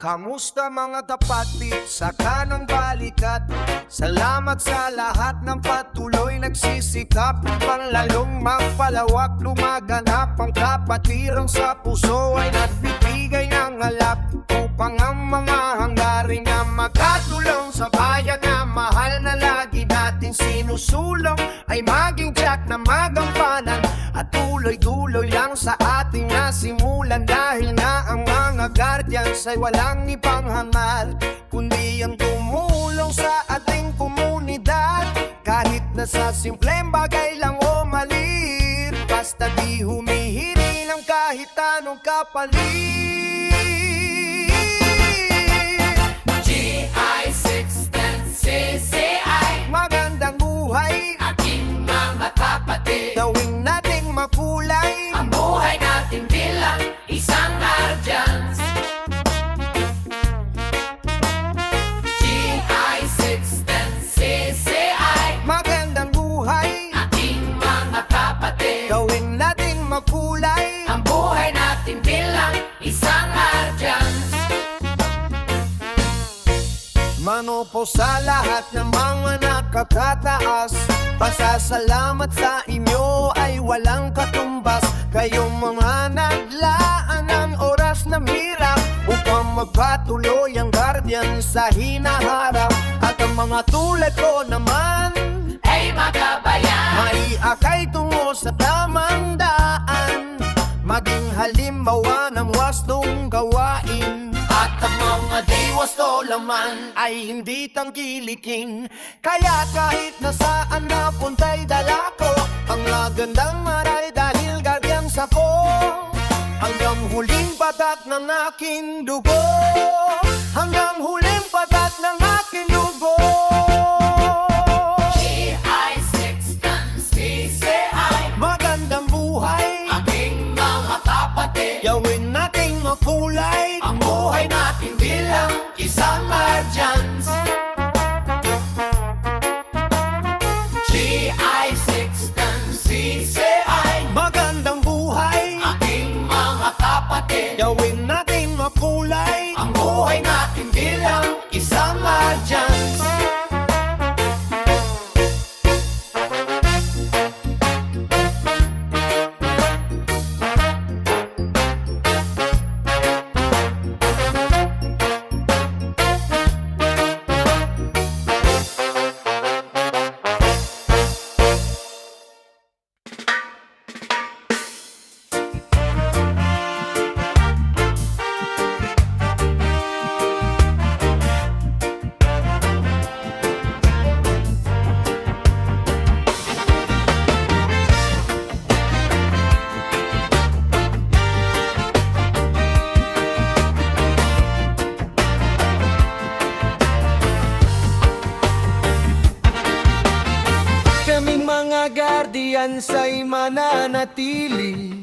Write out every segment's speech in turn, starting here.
Kamusta mga kapatid sa kanang balikat? Salamat sa lahat ng patuloy nagsisikap upang lalong magpalawak, lumaganap ang kapatiran sa puso ay nagbibigay ng alap upang ang mga hanggaring na magkatulong sa bayan na mahal na lagi natin sinusulong ay maging tiyak na magampanan at tuloy-tuloy lang sa ating nasimulan dahil na ang mga guardians ay walang ipanghangal kundi ang tumulong sa ating komunidad kahit na sa simpleng bagay lang o maliit basta di humihingi ng kahit anong kapalit. GI610CCI Magandang buhay, ating mga kapatid. gawin nating makulay Ang buhay natin bilang isang guardians. GI610CCI Magandang buhay, ating mga kapatid. gawin nating makulay Ang buhay natin bilang isang guardians. Mano po sa lahat ng mga nakakataas, pasasalamat sa inyo ay walang katumbas. Kayong mga naglaan ng oras na hirap upang magpatuloy ang guardian sa hinaharap. At ang mga tulad ko naman Ay magabayan, maiakay tungo sa tamang daan, maging halimbawa ng wastong gawain. at ang mga di wasto laman. Ay hindi tangkilikin, kaya kahit nasaan napunta'y dala ko ang magandang maray dahil guardians ako. Hanggang huling patak ng aking dugo, hanggang huling patak ng aking dugo. GI610CCI Magandang buhay, ating mga kapatid. gawin nating makulay Ang buhay natin bilang isang guardians. GI610CCI Magandang buhay, ating mga kapatid. gawin nating makulay Ang buhay natin bilang isang guardians. Kaming mga guardians ay mananatili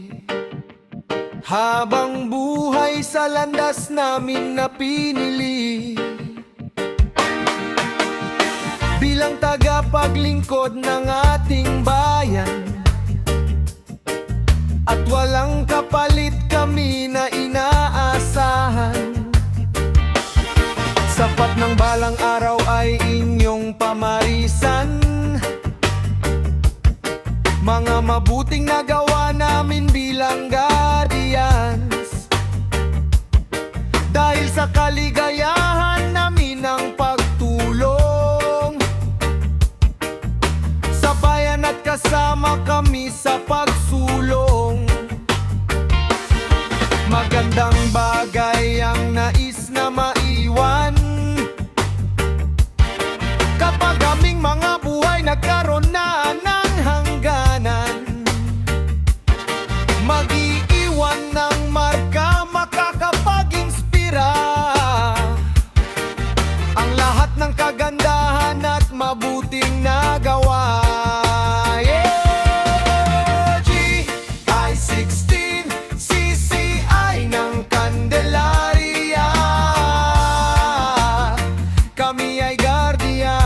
habang buhay sa landas namin na pinili. Bilang tagapaglingkod ng ating bayan at walang kapalit kami na inaasahan. Sapat ng balang araw ay inyong pamarisan, mga mabuting nagawa namin bilang guardians. Dahil sa kaligayahan namin ng pagtulong sa bayan at kasama kami sa pagsulong. Magandang bagay ang nais na maiwan kapag aming mga buhay nagkaroon na ng hangganan. Mag-iiwan ng marka, makakapag-inspira ang lahat ng kagandahan at mabuting nagawa. Yeah! GI610CCI ng Candelaria, kami ay guardians.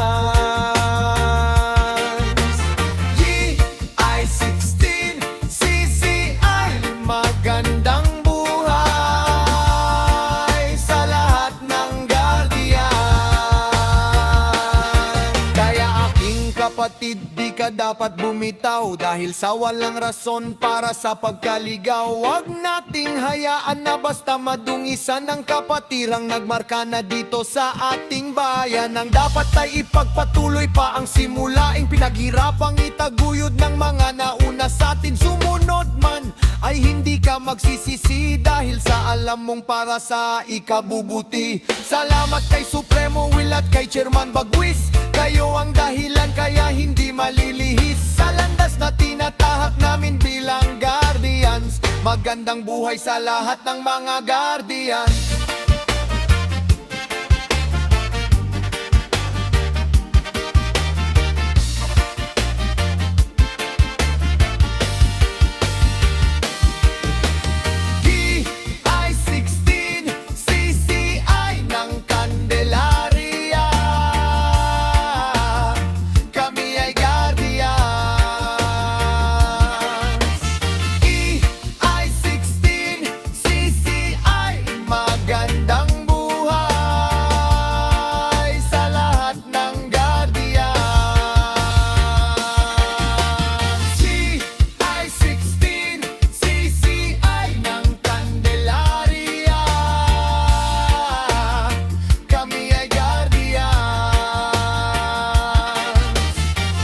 kapatid, di ka dapat bumitaw dahil sa walang rason para sa pagkaligaw. Huwag nating hayaan na basta madungisan ng kapatirang nagmarka na dito sa ating bayan. Ang dapat ay ipagpatuloy pa ang simulaing pinaghirapang itaguyod ng mga nauna sa atin. Sumunod man ay hindi ka magsisisi dahil sa alam mong para sa ikabubuti. Salamat kay Supremo Will at kay Chairman Bagwis, kayo ang dahilan kaya hindi malilihis sa landas na tinatahak namin bilang guardians. Magandang buhay sa lahat ng mga guardians. DI-16 CCI ng Candelaria, kami ay guardians. EI-16 CCI, magandang buhay sa lahat ng guardians. EI-16 CCI ng Candelaria, kami ay guardians.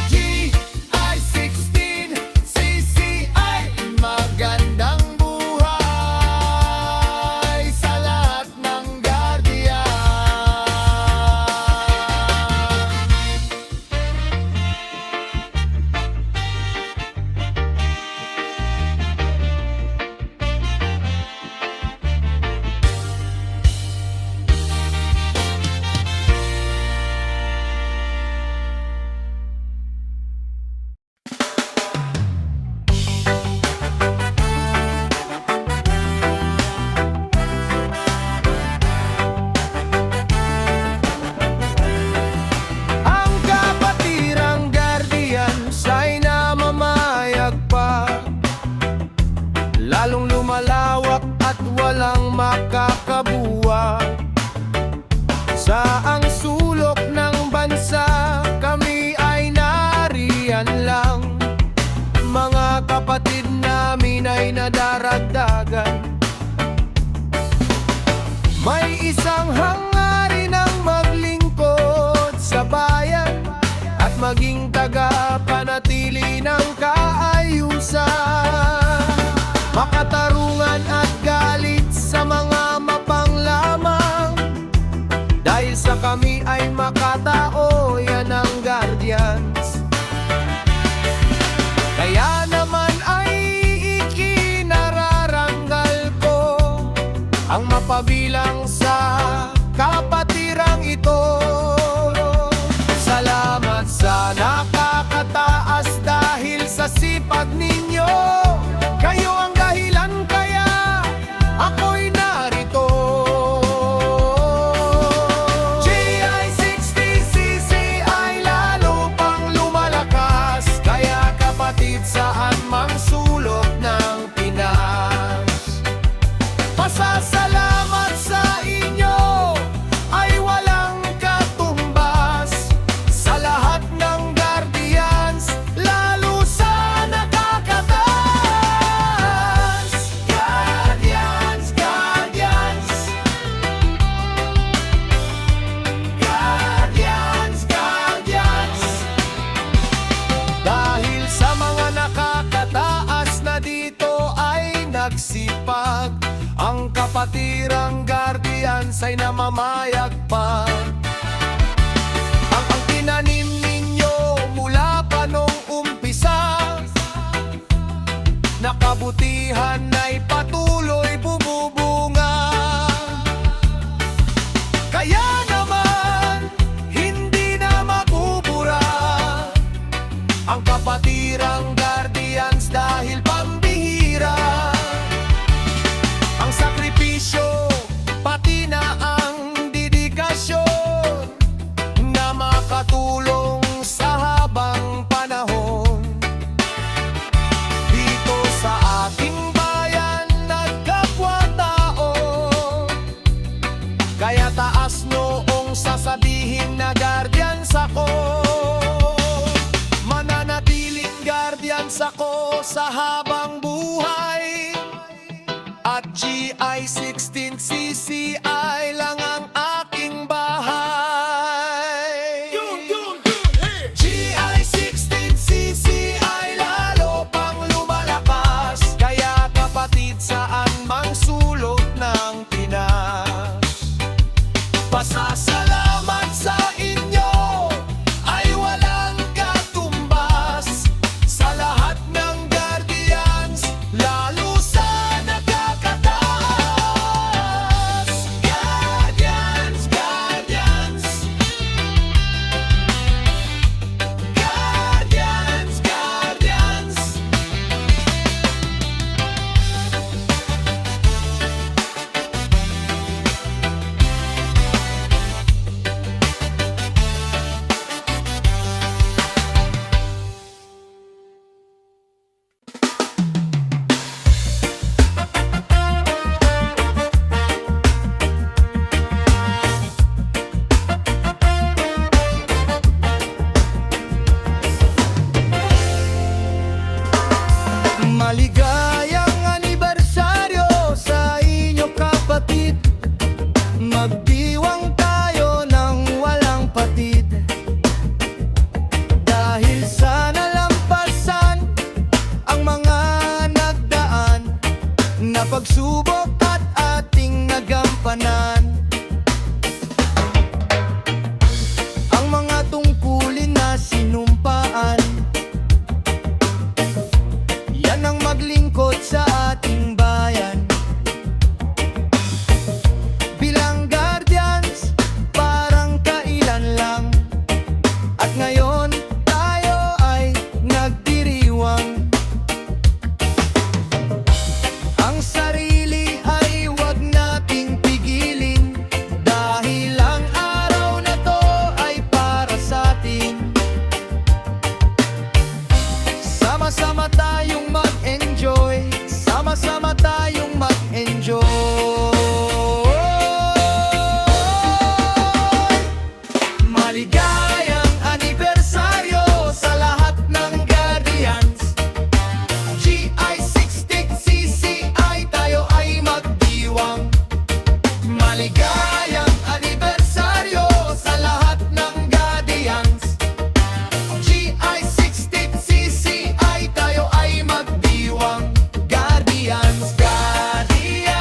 EI-16 CCI, magandang buhay sa lahat ng guardians. Ang kapatirang guardians ay namamayag pa, lalong lumalawak at walang makakabuwa. Sa ang sulok ng bansa, kami ay nariyan lang. Mga kapatid namin ay nadaragdagan. May isang hangarin ang maglingkod sa bayan at maging tagapanatili ng kaayusan. Makatarungan at galit sa mga mapanglamang, dahil sa kami ay makatao, yan ang guardians. Kaya naman ay ikinararanggal ko ang mapabilang sa kapatirang ito. Salamat sa nakakataas dahil sa sipag ninyo. Kayo ang dahilan kaya ako'y narito. GI-60 CCI lalo pang lumalakas, kaya kapatid saan mang sulok ng Pinas. Pasasalamat sa inyo ay walang katumbas sa lahat ng guardians, lalo sa nakakataas. Guardians, guardians, guardians, guardians. Dahil sa mga nakakataas na dito ay nagsipag, ang kapatirang guardians ay namamayag pa. Ang tinanim ninyo mula pa nung umpisa, nakabutihan ay patuloy bumubunga. Kaya naman hindi na mabubura ang kapatirang guardians dahil pambihira. Ang sakripisyo, pati na ang dedikasyon na makatulong sa habang panahon. Dito sa ating bayan, nagkapwa tayo. gampanan ang mga tungkulin na sinumpaan. Yan ang maglingkod sa ating bayan. Bilang guardians, parang kailan lang. At ngayon, tayo ay nagdiriwang. Ang sarili ay wag nating pigilin, dahil ang araw na to ay para sa atin. Sama-sama tayong mag-enjoy, sama-sama tayong mag-enjoy. Maligayang anibersaryo sa lahat ng Guardians. GI60CCI, tayo ay magdiwang. Maligayang anibersaryo sa lahat ng Guardians. GI60CCI, tayo ay magdiwang. Guardians, Guardians,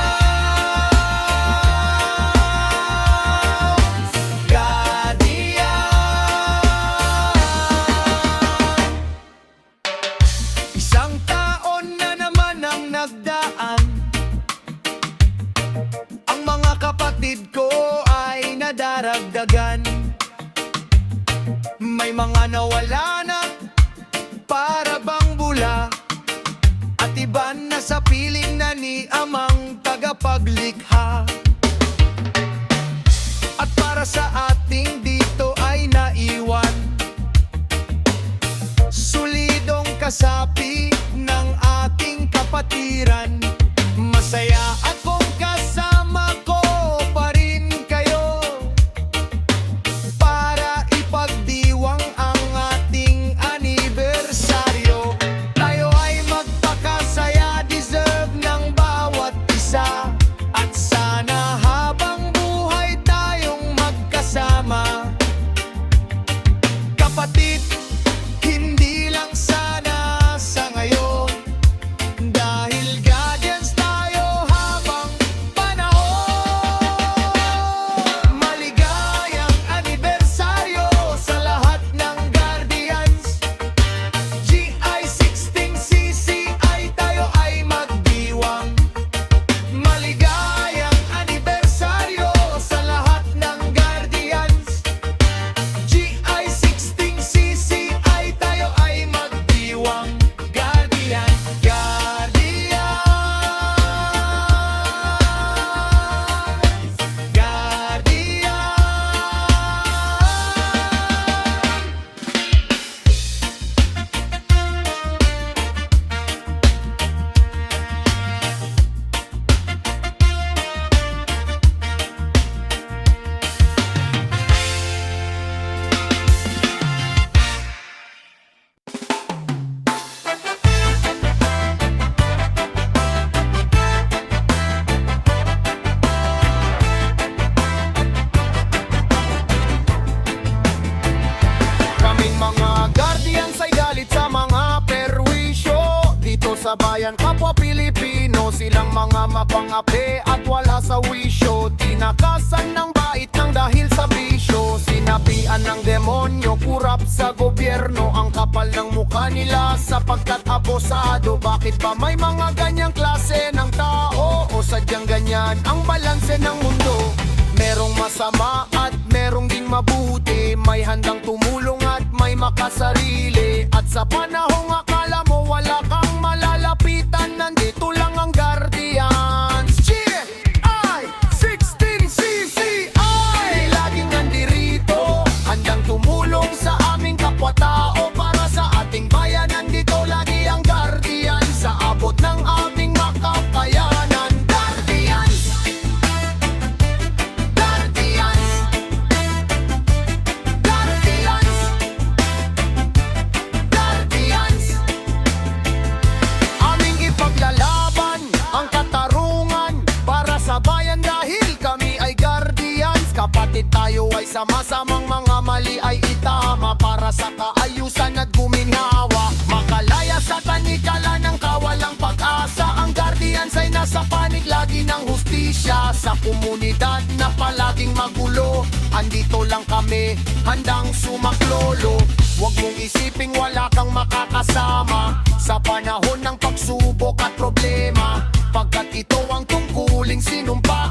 Guardians. Isang taon na naman ang nagdaan. Ang mga kapatid ko ay nadaragdagan. May mga nawala na para bang bula, at iba na sa piling na ni Amang tagapaglikha. At para sa ating dito ay naiwan solidong kasapi ng ating kapatiran. Masaya akong kasama ko pa rin kayo, para ipagdiwang ang ating anibersaryo. Tayo ay magpakasaya, deserve ng bawat isa. At sana habang buhay tayong magkasama. Kapatid, hindi lang sana sa ngayon, dahil guardians tayo habang panahon. Maligayang anibersaryo sa lahat ng Guardians. GI60CCI, tayo ay magdiwang. Maligayang anibersaryo sa lahat ng Guardians. GI60CCI, tayo ay magdiwang. Guardian, Guardians, Guardians. Kaming mga guardians ay galit sa mga perwisyo dito sa bayan, kapwa Pilipino. Silang mga mapangapi at wala sa wisyo. Tinakasan ng bait ng dahil sa bisyo. Sinapian ng demonyo, kurap sa gobyerno. Ang kapal ng mukha nila sapagkat abosado. Bakit ba may mga ganyang klase ng tao? O sadyang ganyan ang balanse ng mundo? Merong masama at merong ding mabuti. May handang tumulong at may makasarili. At sa panahong akala mo wala kang malalapitan, nandito lang ang Guardians. GI60CCI, laging nandirito, handang tumulong sa aming kapwa-tao. Para sa ating bayan, nandito lagi ang Guardians, sa abot ng aming makapayanan. Guardians, Guardians, Guardians, Guardians. Aming ipaglalaban ang katarungan para sa bayan, dahil kami ay Guardians. Kapatid tayo ay sama-samang mga mali ay itama, para sa kaayusan at guminhawa. Makalaya sa tanikala ng kawalang pag-asa. Ang Guardians ay nasa panig lagi ng hustisya. siya sa komunidad na palaging magulo. Andito lang kami, handang sumaklolo. Huwag mong isiping wala kang makakasama sa panahon ng pagsubok at problema, pagkat ito ang tungkuling sinumpa